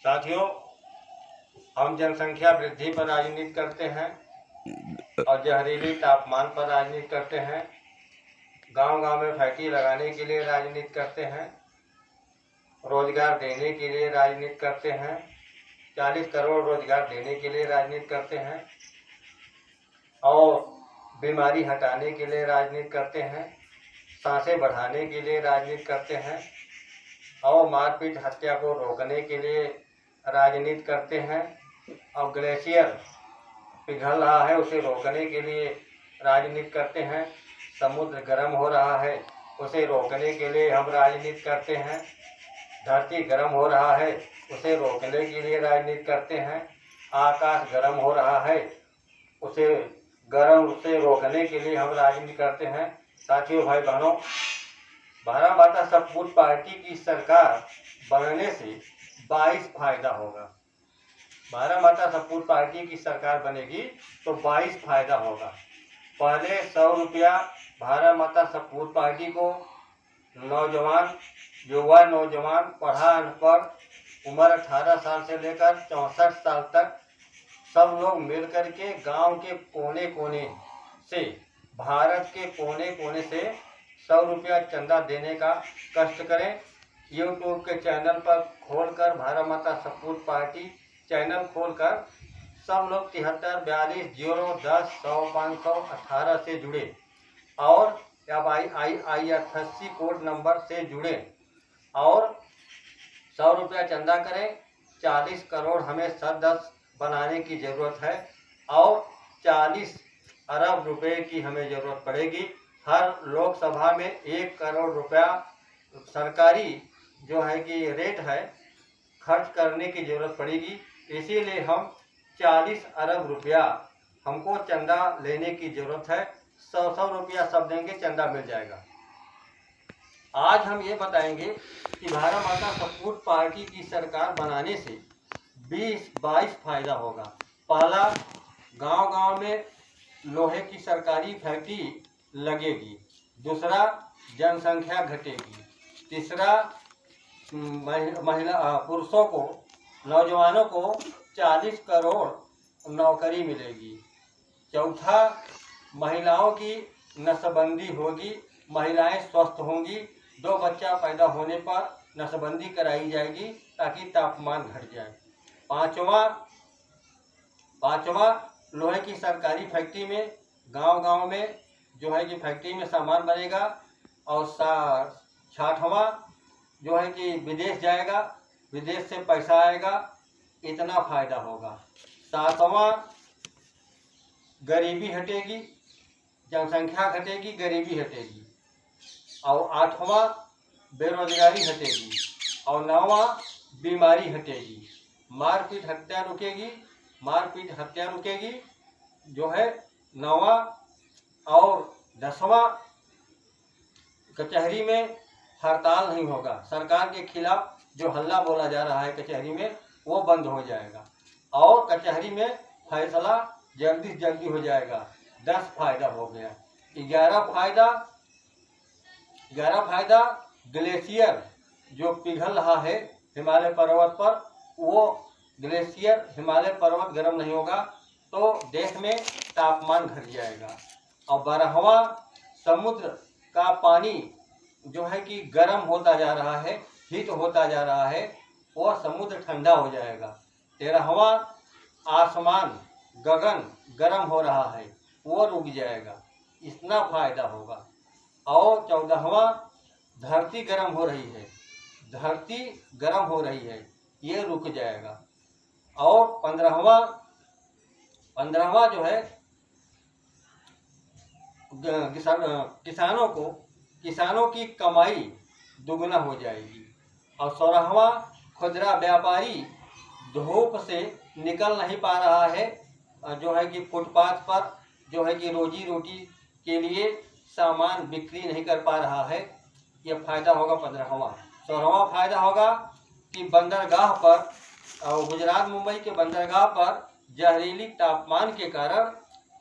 साथियों, हम जनसंख्या वृद्धि पर राजनीति करते हैं और जहरीली तापमान पर राजनीति करते हैं। गांव-गांव में फैक्ट्री लगाने के लिए राजनीति करते हैं, रोजगार देने के लिए राजनीति करते हैं, 40 करोड़ रोजगार देने के लिए राजनीति करते हैं और बीमारी हटाने के लिए राजनीति करते हैं, सांसें बढ़ाने के लिए राजनीति करते हैं और मारपीट हत्या को रोकने के लिए राजनीति करते हैं और ग्लेशियर पिघल रहा है उसे रोकने के लिए राजनीति करते हैं। समुद्र गर्म हो रहा है उसे रोकने के लिए हम राजनीति करते हैं। धरती गर्म हो रहा है उसे रोकने के लिए राजनीति करते हैं। आकाश गर्म हो रहा है उसे गर्म से रोकने के लिए हम राजनीति करते हैं। साथियों, भाई बहनों, भारत माता सपूत पार्टी की सरकार बनने से 22 फायदा होगा। भारत माता सपूत पार्टी की सरकार बनेगी तो 22 फायदा होगा। पहले 100 रुपया भारत माता सपूत पार्टी को युवा नौजवान पढ़ा अनपढ़ उम्र 18 साल से लेकर 64 साल तक सब लोग मिलकर के गांव के कोने कोने से, भारत के कोने कोने से 100 रुपया चंदा देने का कष्ट करें। यूट्यूब के चैनल पर खोलकर भारत माता सपूत पार्टी चैनल खोलकर सब लोग 73 42 0 10 100 500 18 से जुड़े और अब IRCTC कोड नंबर से जुड़े और 100 रुपया चंदा करें। 40 करोड़ हमें सदस्य बनाने की ज़रूरत है और 40 अरब रुपए की हमें ज़रूरत पड़ेगी। हर लोकसभा में 1 करोड़ रुपया सरकारी जो है कि रेट है खर्च करने की ज़रूरत पड़ेगी। इसीलिए हम 40 अरब रुपया हमको चंदा लेने की ज़रूरत है। 100 रुपया सब देंगे, चंदा मिल जाएगा। आज हम ये बताएंगे कि भारत माता सपूत पार्टी की सरकार बनाने से 22 फायदा होगा। पहला, गांव-गांव में लोहे की सरकारी फैक्ट्री लगेगी। दूसरा, जनसंख्या घटेगी। तीसरा, पुरुषों को, नौजवानों को 40 करोड़ नौकरी मिलेगी। चौथा, महिलाओं की नसबंदी होगी, महिलाएं स्वस्थ होंगी। 2 बच्चा पैदा होने पर नसबंदी कराई जाएगी ताकि तापमान घट जाए। पाँचवा, लोहे की सरकारी फैक्ट्री में गांव-गांव में जो है कि फैक्ट्री में सामान बनेगा। और 6वां जो है कि विदेश जाएगा, विदेश से पैसा आएगा, इतना फायदा होगा। 7वां, गरीबी हटेगी, जनसंख्या घटेगी, गरीबी हटेगी। और 8वां, बेरोजगारी हटेगी। और 9वां, बीमारी हटेगी, मारपीट हत्या रुकेगी जो है 9वां। और 10वां, कचहरी में हड़ताल नहीं होगा। सरकार के खिलाफ जो हल्ला बोला जा रहा है कचहरी में, वो बंद हो जाएगा और कचहरी में फैसला जल्दी से जल्दी हो जाएगा। 10 फायदा हो गया। 11 फायदा, ग्लेशियर जो पिघल रहा है हिमालय पर्वत पर, वो ग्लेशियर हिमालय पर्वत गर्म नहीं होगा तो देश में तापमान घट जाएगा। और 12वां, समुद्र का पानी जो है कि गर्म होता जा रहा है, हीट होता जा रहा है, वो समुद्र ठंडा हो जाएगा। 13वां, आसमान गगन गर्म हो रहा है, वो रुक जाएगा, इतना फायदा होगा। और 14वां, धरती गर्म हो रही है, ये रुक जाएगा। और 15वां जो है किसानों की कमाई दुगना हो जाएगी। और 16वां, खुदरा व्यापारी धूप से निकल नहीं पा रहा है, जो है कि फुटपाथ पर जो है कि रोजी रोटी के लिए सामान बिक्री नहीं कर पा रहा है, ये फायदा होगा 15वां। 16वां फायदा होगा कि बंदरगाह पर और गुजरात मुंबई के बंदरगाह पर जहरीली तापमान के कारण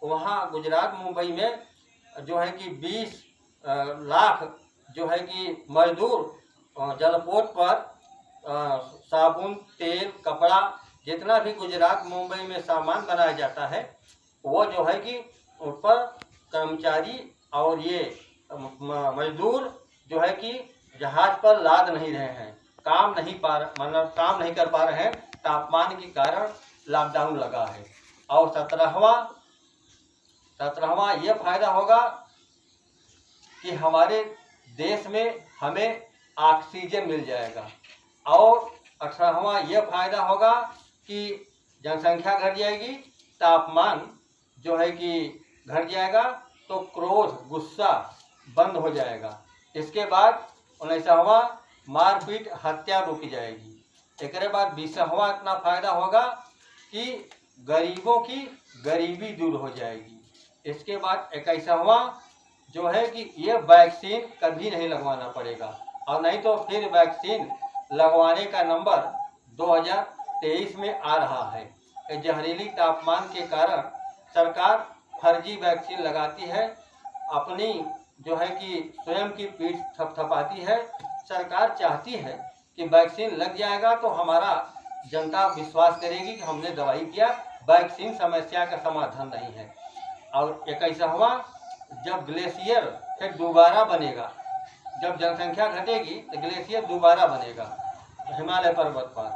वहाँ गुजरात मुंबई में जो है कि 20 लाख जो है कि मजदूर जलपोत पर साबुन, तेल, कपड़ा, जितना भी गुजरात मुंबई में सामान बनाया जाता है वो जो है कि उन पर कर्मचारी और ये मजदूर जो है कि जहाज पर लाद नहीं रहे हैं, मतलब काम नहीं कर पा रहे हैं, तापमान के कारण लॉकडाउन लगा है। और 17वां ये फायदा होगा कि हमारे देश में हमें ऑक्सीजन मिल जाएगा। और 18वां ये फायदा होगा कि जनसंख्या घट जाएगी, तापमान जो है कि घट जाएगा, तो क्रोध, गुस्सा बंद हो जाएगा। इसके बाद 19वां मारपीट, हत्या रुक जाएगी। एक बाद 20वां इतना फायदा होगा कि गरीबों की गरीबी दूर हो जाएगी। इसके बाद 21वां जो है कि ये वैक्सीन कभी नहीं लगवाना पड़ेगा, और नहीं तो फिर वैक्सीन लगवाने का नंबर 2023 में आ रहा है। जहरीली तापमान के कारण सरकार फर्जी वैक्सीन लगाती है, अपनी जो है कि स्वयं की पीठ थपथपाती है। सरकार चाहती है कि वैक्सीन लग जाएगा तो हमारा जनता विश्वास करेगी कि हमने दवाई किया, वैक्सीन समस्या का समाधान नहीं है। और 21वां, जब ग्लेशियर फिर दोबारा बनेगा, जब जनसंख्या घटेगी तो ग्लेशियर दोबारा बनेगा हिमालय पर्वत पर,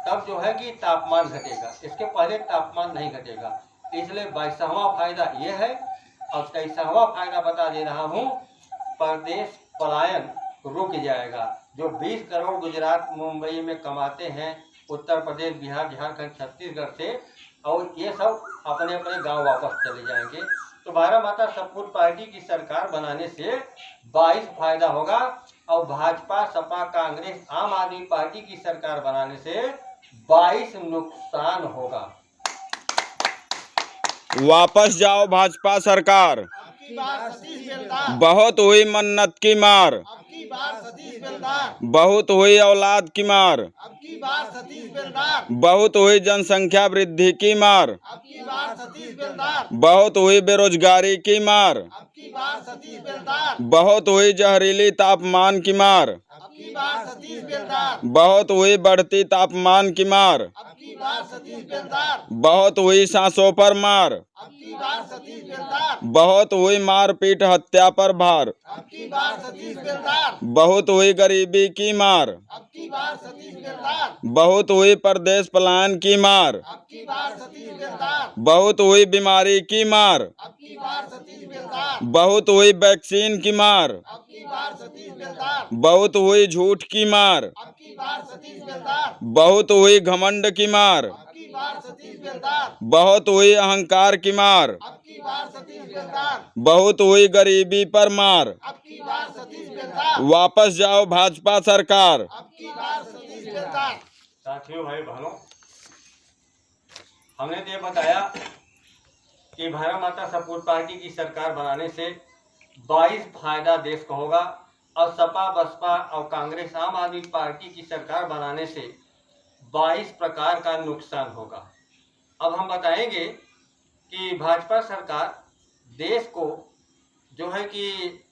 तब जो है कि तापमान घटेगा, इसके पहले तापमान नहीं घटेगा। इसलिए 22वां फायदा ये है। और 23वां फायदा बता दे रहा हूँ, परदेश पलायन रुक जाएगा। जो 20 करोड़ गुजरात मुंबई में कमाते हैं, उत्तर प्रदेश, बिहार, झारखंड, छत्तीसगढ़ से, और ये सब अपने अपने गांव वापस चले जाएंगे। तो भारत माता सपूत पार्टी की सरकार बनाने से 22 फायदा होगा, और भाजपा, सपा, कांग्रेस, आम आदमी पार्टी की सरकार बनाने से 22 नुकसान होगा। वापस जाओ भाजपा सरकार, अबकी बार सतीश बेलदार, बहुत हुई मन्नत की मार, अबकी बार सतीश बेलदार, बहुत हुई औलाद की मार, अबकी बार सतीश बेलदार, बहुत हुई जनसंख्या वृद्धि की मार, अबकी बार सतीश बेलदार, बहुत हुई बेरोजगारी की मार, अबकी बार सतीश बेलदार, बहुत हुई जहरीली तापमान की मार, अबकी बार सतीश बेलदार, बहुत हुई बढ़ती तापमान की मार, अबकी बार सतीश बेलदार, बहुत हुई सांसों पर मार, अबकी बार सतीश बेलदार, बहुत हुई मारपीट हत्या पर भार, अबकी बार सतीश बेलदार, बहुत हुई गरीबी की मार, अबकी बार सतीश बेलदार, बहुत हुई परदेश पलायन की मार, अबकी बार सतीश बेलदार, बहुत हुई बीमारी की मार, अबकी बार सतीश बेलदार, बहुत हुई वैक्सीन की मार, अबकी बार सतीश बेलदार, बहुत हुई झूठ की मार, अबकी बार सतीश बेलदार, बहुत हुई घमंड की मार, अबकी बार सतीश बेलदार, बहुत हुई अहंकार की मार, अबकी बार सतीश बेलदार, बहुत हुई गरीबी पर मार। अबकी बार सतीश बेलदार, वापस जाओ भाजपा सरकार। अबकी बार सतीश बेलदार। साथियों, भाई बहनों, हमने तो ये बताया कि भारत माता सपूत पार्टी की सरकार बनाने से 22 फायदा देश को होगा, और सपा, बसपा और कांग्रेस, आम आदमी पार्टी की सरकार बनाने से 22 प्रकार का नुकसान होगा। अब हम बताएंगे कि भाजपा सरकार देश को जो है कि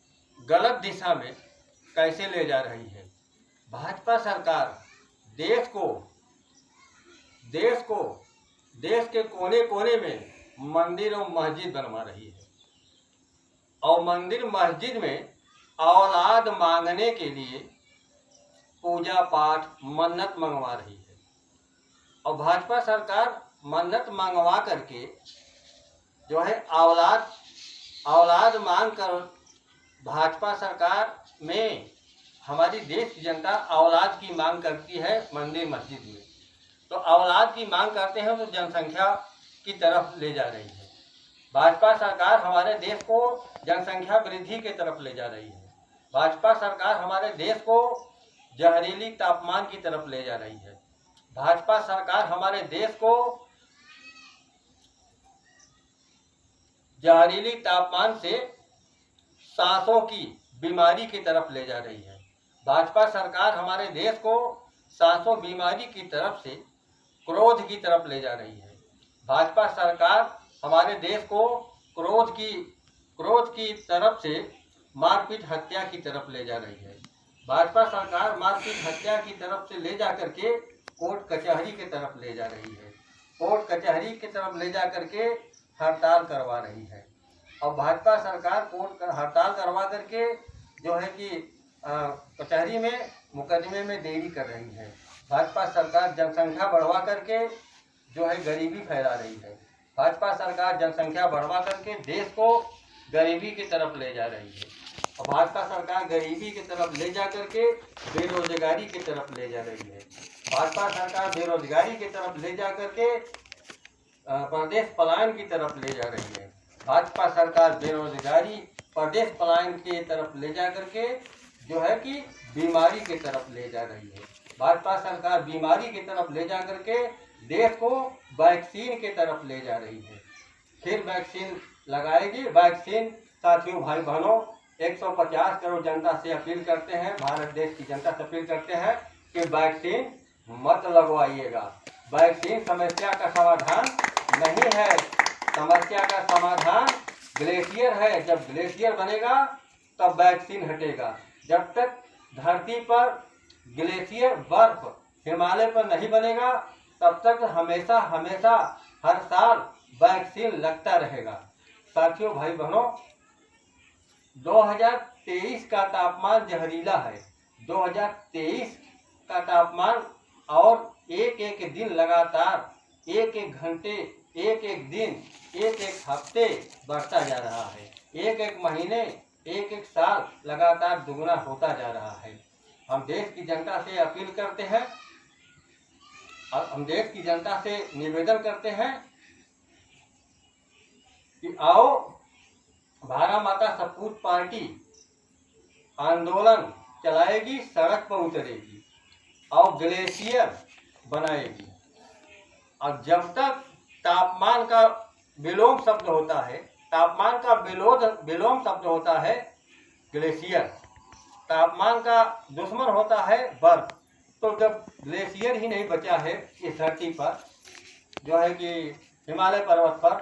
गलत दिशा में कैसे ले जा रही है। भाजपा सरकार देश के कोने कोने में मंदिर और मस्जिद बनवा रही है, और मंदिर मस्जिद में औलाद मांगने के लिए पूजा पाठ, मन्नत मंगवा रही है। और भाजपा सरकार मन्नत मंगवा करके जो है औलाद मांग कर, भाजपा सरकार में हमारी देश की जनता औलाद की मांग करती है मंदिर मस्जिद में। तो औलाद की मांग करते हैं तो जनसंख्या की तरफ ले जा रही है। भाजपा सरकार हमारे देश को जनसंख्या वृद्धि की तरफ ले जा रही है। भाजपा सरकार हमारे देश को जहरीली तापमान की तरफ ले जा रही है। भाजपा सरकार हमारे देश को जहरीली तापमान से सांसों की बीमारी की तरफ ले जा रही है। भाजपा सरकार हमारे देश को सांसों बीमारी की तरफ से क्रोध की तरफ ले जा रही है। भाजपा सरकार हमारे देश को क्रोध की तरफ से मारपीट, हत्या की तरफ ले जा रही है। भाजपा सरकार मारपीट हत्या की तरफ से ले जा करके कोर्ट कचहरी की तरफ ले जा रही है। कोर्ट कचहरी की तरफ ले जा करके हड़ताल करवा रही है। और भाजपा सरकार हड़ताल करवा करके जो है कि कचहरी में मुकदमे में देरी कर रही है। भाजपा सरकार जनसंख्या बढ़वा करके जो है गरीबी फैला रही है। भाजपा सरकार जनसंख्या बढ़वा करके देश को गरीबी की तरफ ले जा रही है। और भाजपा सरकार गरीबी की तरफ ले जा करके बेरोजगारी की तरफ ले जा रही है। भाजपा सरकार बेरोजगारी की तरफ ले जा करके प्रदेश पलायन की तरफ ले जा रही है। भाजपा सरकार बेरोजगारी प्रदेश पलायन की तरफ ले जा करके जो है कि बीमारी की तरफ ले जा रही है। भाजपा सरकार बीमारी की तरफ ले जा करके देश को वैक्सीन की तरफ ले जा रही है। फिर वैक्सीन लगाएगी। वैक्सीन साथियों भाई बहनों 150 करोड़ जनता से अपील करते हैं, भारत देश की जनता से अपील करते हैं कि वैक्सीन मत लगवाइएगा। वैक्सीन समस्या का समाधान नहीं है। समस्या का समाधान ग्लेशियर है। जब ग्लेशियर बनेगा तब वैक्सीन हटेगा। जब तक धरती पर ग्लेशियर बर्फ हिमालय पर नहीं बनेगा तब तक हमेशा हमेशा हर साल वैक्सीन लगता रहेगा। साथियों भाई बहनों 2023 का तापमान जहरीला है। 2023 का तापमान और एक एक दिन लगातार एक एक घंटे एक एक दिन एक एक हफ्ते बढ़ता जा रहा है। एक एक महीने एक एक साल लगातार दुगना होता जा रहा है। हम देश की जनता से अपील करते हैं और हम देश की जनता से निवेदन करते हैं कि आओ भारत माता सपूत पार्टी आंदोलन चलाएगी, सड़क पर उतरेगी और ग्लेशियर बनाएगी। और जब तक तापमान का विलोम शब्द होता है, तापमान का विलोम शब्द होता है ग्लेशियर, तापमान का दुश्मन होता है बर्फ। तो जब ग्लेशियर ही नहीं बचा है इस धरती पर जो है कि हिमालय पर्वत पर,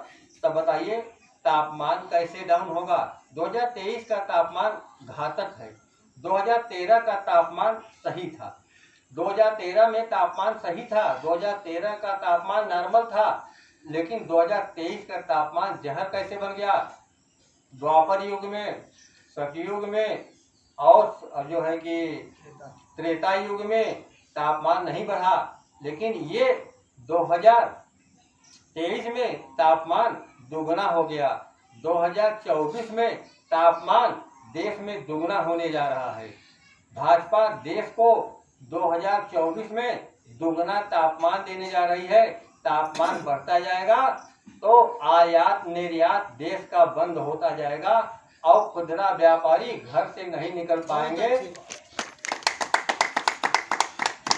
तब बताइए तापमान कैसे डाउन होगा। 2023 का तापमान घातक है। 2013 का तापमान सही था। 2013 में तापमान सही था। 2013 का तापमान नॉर्मल था। लेकिन 2023 का तापमान जहर कैसे बन गया। द्वापर युग में, सतयुग में और जो है कि त्रेता युग में तापमान नहीं बढ़ा, लेकिन ये 2023 में तापमान दुगना हो गया। 2024 में तापमान देश में दुगना होने जा रहा है। भाजपा देश को 2024 में दुगना तापमान देने जा रही है। तापमान बढ़ता जाएगा तो आयात निर्यात देश का बंद होता जाएगा और खुदरा व्यापारी घर से नहीं निकल पाएंगे।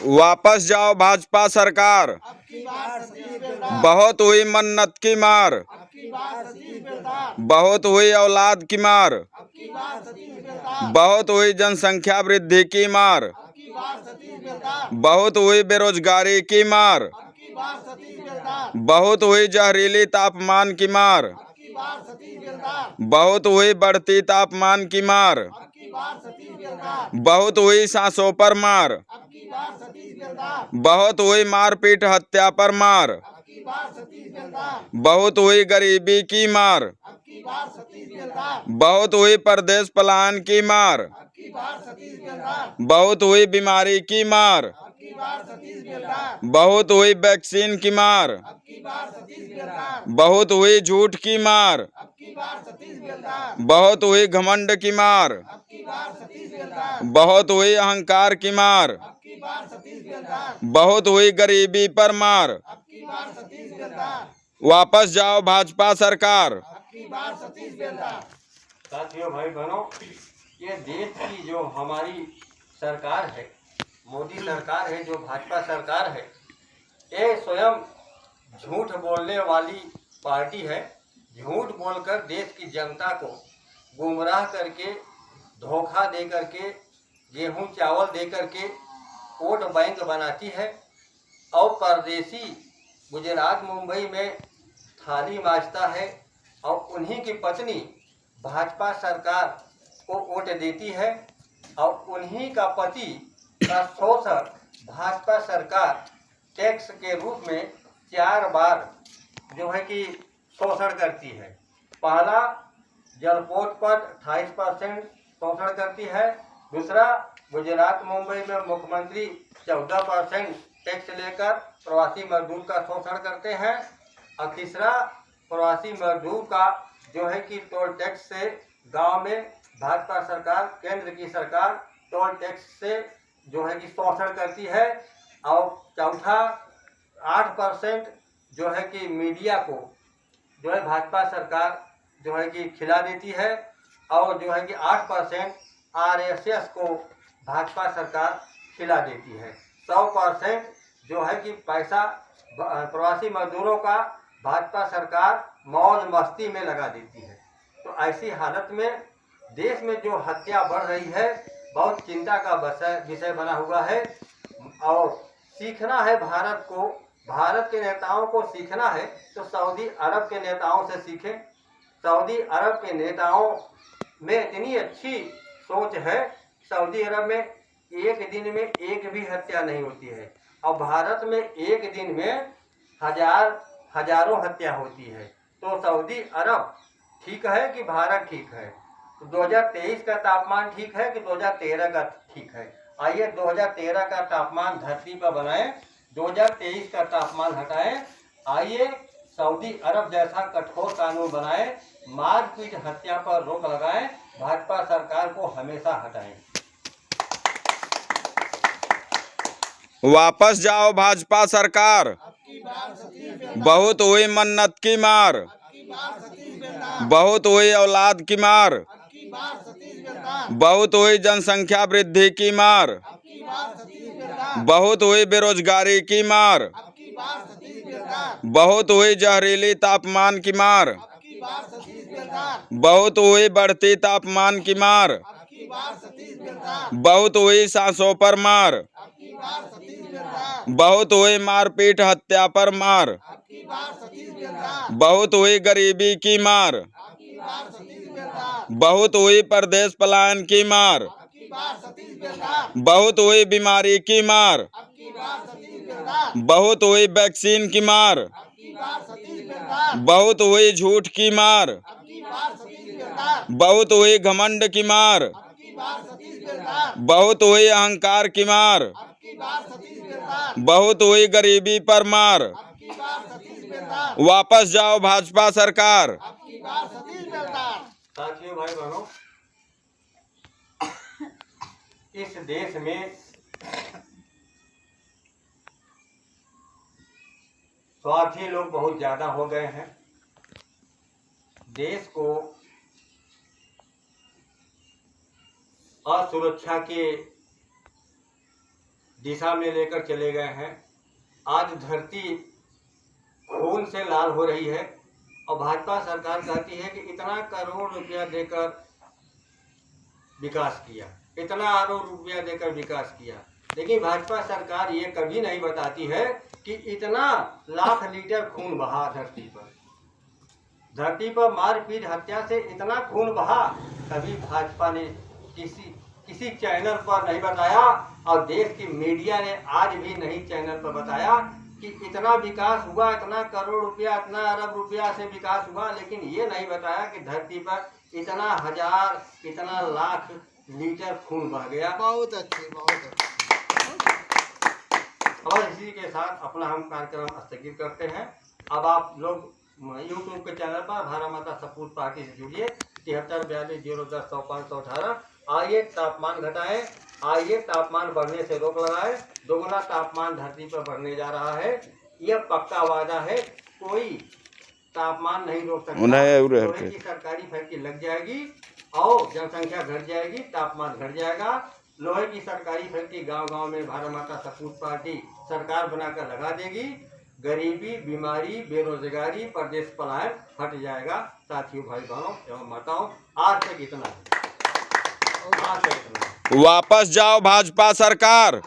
वापस जाओ भाजपा सरकार, अब की बार सतीश बेलदार, बहुत हुई मन्नत की मार, अब की बार सतीश बेलदार, बहुत हुई औलाद की मार, अब की बार सतीश बेलदार, बहुत हुई जनसंख्या वृद्धि की मार, अब की बार सतीश बेलदार, बहुत हुई बेरोजगारी की मार, अब की बार सतीश बेलदार, बहुत हुई जहरीली तापमान की मार, अब की बार सतीश बेलदार, बहुत हुई बढ़ती तापमान की मार, अब की बार सतीश बेलदार, बहुत हुई सांसों पर मार, अब की बार सतीश बेलदार, बहुत हुई मारपीट हत्या पर मार, अब की बार सतीश बेलदार, बहुत हुई गरीबी की मार, अब की बार सतीश बेलदार, बहुत हुई परदेश पलायन की मार, अब की बार सतीश बेलदार, बहुत हुई बीमारी की मार, अब की बार सतीश बेलदार, बहुत हुई वैक्सीन की मार, अब की बार सतीश बेलदार, बहुत हुई झूठ की मार, अब की बार सतीश बेलदार, बहुत हुई घमंड की मार, अब की बार सतीश बेलदार, बहुत हुई अहंकार की मार, अब की बार सतीश बेलदार, बहुत हुई गरीबी पर मार। अब की बार सतीश बेलदार, वापस जाओ भाजपा सरकार। अब की बार सतीश बेलदार। साथियों भाई बहनों, ये देश की जो हमारी सरकार है, मोदी सरकार है, जो भाजपा सरकार है, ये स्वयं झूठ बोलने वाली पार्टी है। झूठ बोलकर देश की जनता को गुमराह करके, धोखा दे करके, गेहूं चावल दे करके वोट बैंक बनाती है और परदेसी गुजरात मुंबई में थाली मांजता है और उन्हीं की पत्नी भाजपा सरकार को वोट देती है और उन्हीं का पति का शोषण भाजपा सरकार टैक्स के रूप में 4 बार जो है कि शोषण करती है। पहला जलपोत पर 28% शोषण करती है। दूसरा गुजरात मुंबई में मुख्यमंत्री 14% टैक्स लेकर प्रवासी मजदूर का शोषण करते हैं। और तीसरा प्रवासी मजदूर का जो है कि टोल टैक्स से गांव में भाजपा सरकार, केंद्र की सरकार टोल टैक्स से जो है कि शोषण करती है। और चौथा 8% जो है कि मीडिया को जो है भाजपा सरकार जो है कि खिला देती है। और जो है कि 8% आरएसएस को भाजपा सरकार खिला देती है। 100% जो है कि पैसा प्रवासी मजदूरों का भाजपा सरकार मौज मस्ती में लगा देती है। तो ऐसी हालत में देश में जो हत्या बढ़ रही है बहुत चिंता का विषय बना हुआ है। और सीखना है भारत को, भारत के नेताओं को सीखना है तो सऊदी अरब के नेताओं से सीखें। सऊदी अरब के नेताओं में इतनी अच्छी सोच है, सऊदी अरब में एक दिन में एक भी हत्या नहीं होती है और भारत में एक दिन में हजारों हत्या होती है। तो सऊदी अरब ठीक है कि भारत ठीक है? तो 2023 का तापमान ठीक है कि 2013 का ठीक है? आइए 2013 का तापमान धरती पर बनाएं, 2023 का तापमान हटाएं। आइए सऊदी अरब जैसा कठोर कानून बनाएं, मारपीट हत्या पर रोक लगाएं, भाजपा सरकार को हमेशा हटाएं। वापस जाओ भाजपा सरकार, बहुत हुई मन्नत की मार, बहुत हुई औलाद की मार, बहुत हुई जनसंख्या वृद्धि की मार, बहुत हुई बेरोजगारी की मार, बहुत हुई जहरीली तापमान की मार, बहुत हुई बढ़ती तापमान की मार, बहुत हुई सांसों पर मार, बहुत हुई मारपीट हत्या पर मार, बहुत हुई गरीबी की मार, बहुत हुई परदेश पलायन की मार, बहुत हुई बीमारी की मार, बहुत हुई वैक्सीन की मार, बहुत हुई झूठ की मार, बहुत हुई घमंड की मार, बहुत हुई अहंकार की मार, बहुत हुई गरीबी पर मार। वापस जाओ भाजपा सरकार। साथियों, भाई बहनों, इस देश में स्वार्थी लोग बहुत ज्यादा हो गए हैं। देश को असुरक्षा के दिशा में लेकर चले गए हैं। आज धरती खून से लाल हो रही है और भाजपा सरकार कहती है कि इतना करोड़ रुपया देकर विकास किया, इतना करोड़ रुपया देकर विकास किया। लेकिन भाजपा सरकार ये कभी नहीं बताती है कि इतना लाख लीटर खून बहा धरती पर मारपीट हत्या से इतना खून बहा, कभी भाजपा ने किसी चैनल पर नहीं बताया। और देश की मीडिया ने आज भी नहीं चैनल पर बताया कि इतना विकास हुआ, इतना करोड़ रुपया, इतना अरब रुपया से विकास हुआ। लेकिन ये नहीं बताया कि धरती पर इतना हजार, इतना लाख लीटर खून बह गया। बहुत अच्छी, बहुत अच्छी। और इसी के साथ अपना हम कार्यक्रम स्थगित करते हैं। अब आप लोग यूट्यूब के चैनल पर भारत माता सपूत पार्टी से जुड़िए, 7342010518। आइए तापमान घटाएं, आइए तापमान बढ़ने से रोक लगाएं। दोगुना तापमान धरती पर बढ़ने जा रहा है, यह पक्का वादा है। कोई तापमान नहीं रोक सकता। लोहे की सरकारी फैक्ट्री लग जाएगी और जनसंख्या घट जाएगी, तापमान घट जाएगा। लोहे की सरकारी फैक्ट्री गांव-गांव में भारत माता सपूत पार्टी सरकार बनाकर लगा देगी। गरीबी, बीमारी, बेरोजगारी, परदेश पलायन हट जाएगा। साथियों, भाई बहनों एवं माताओं, आज तक इतना है। वापस जाओ भाजपा सरकार,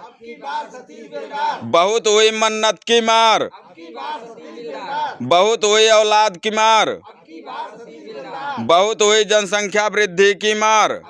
बहुत हुई मन्नत की मार, बहुत हुई औलाद की मार, बहुत हुई जनसंख्या वृद्धि की मार,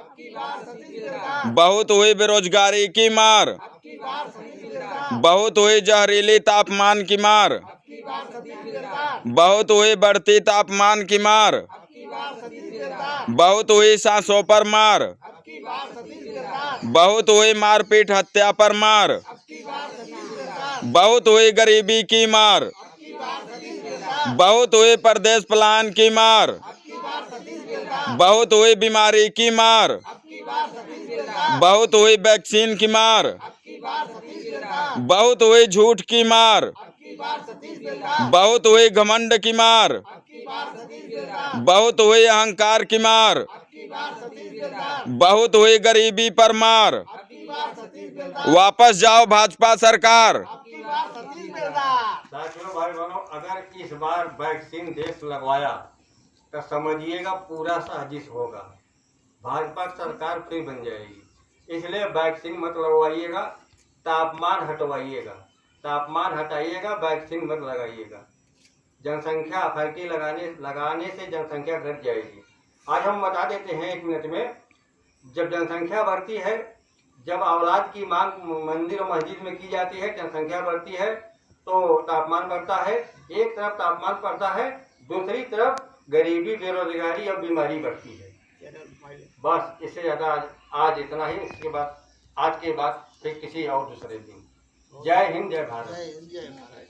बेनदार, बहुत हुई बेरोजगारी की मार, अब की बार सतीश बेनदार, बहुत हुई जहरीली तापमान की मार, अब की बार सतीश बेनदार, बहुत हुई बढ़ती तापमान की मार, अब की बार सतीश बेनदार, बहुत हुई सांसों पर मार, अब की बार सतीश बेनदार, बहुत हुई मारपीट हत्या पर मार, अब की बार सतीश बेनदार, बहुत हुई गरीबी की मार, अब की बार सतीश बेनदार, बहुत हुई परदेश पलायन की मार, अब की बार सतीश बेनदार, बहुत हुई बीमारी की मार, अब की बार सतीश बेनदार, बहुत हुई वैक्सीन की मार, अब की बार सतीश बेनदार, बहुत हुई झूठ की मार, अब की बार सतीश बेनदार, बहुत हुई घमंड की मार, अब की बार सतीश बेनदार, बहुत हुई अहंकार की मार, अब की बार सतीश बेनदार, बहुत हुई गरीबी पर मार। अब की बार सतीश बेनदार, वापस जाओ भाजपा सरकार। अब की बार सतीश बेनदार। साथियों भाई बहनों, अगर इस बार वैक्सीन देश लगवाया तो समझिएगा पूरा साजिश होगा, भाजपा सरकार फिर बन जाएगी। इसलिए वैक्सीन मत लगवाइएगा, तापमान हटवाइएगा, तापमान हटाइएगा, वैक्सीन मत लगाइएगा। जनसंख्या फर्की लगाने से जनसंख्या घट जाएगी। आज हम बता देते हैं 1 मिनट में, जब जनसंख्या बढ़ती है, जब औलाद की मांग मंदिर और मस्जिद में की जाती है, जनसंख्या बढ़ती है तो तापमान बढ़ता है। एक तरफ तापमान बढ़ता है, दूसरी तरफ गरीबी, बेरोजगारी और बीमारी बढ़ती है। बस इससे ज़्यादा आज इतना ही। इसके बाद आज के बाद फिर किसी और दूसरे दिन। जय हिंद, जय भारत। जय हिंद, जय भारत।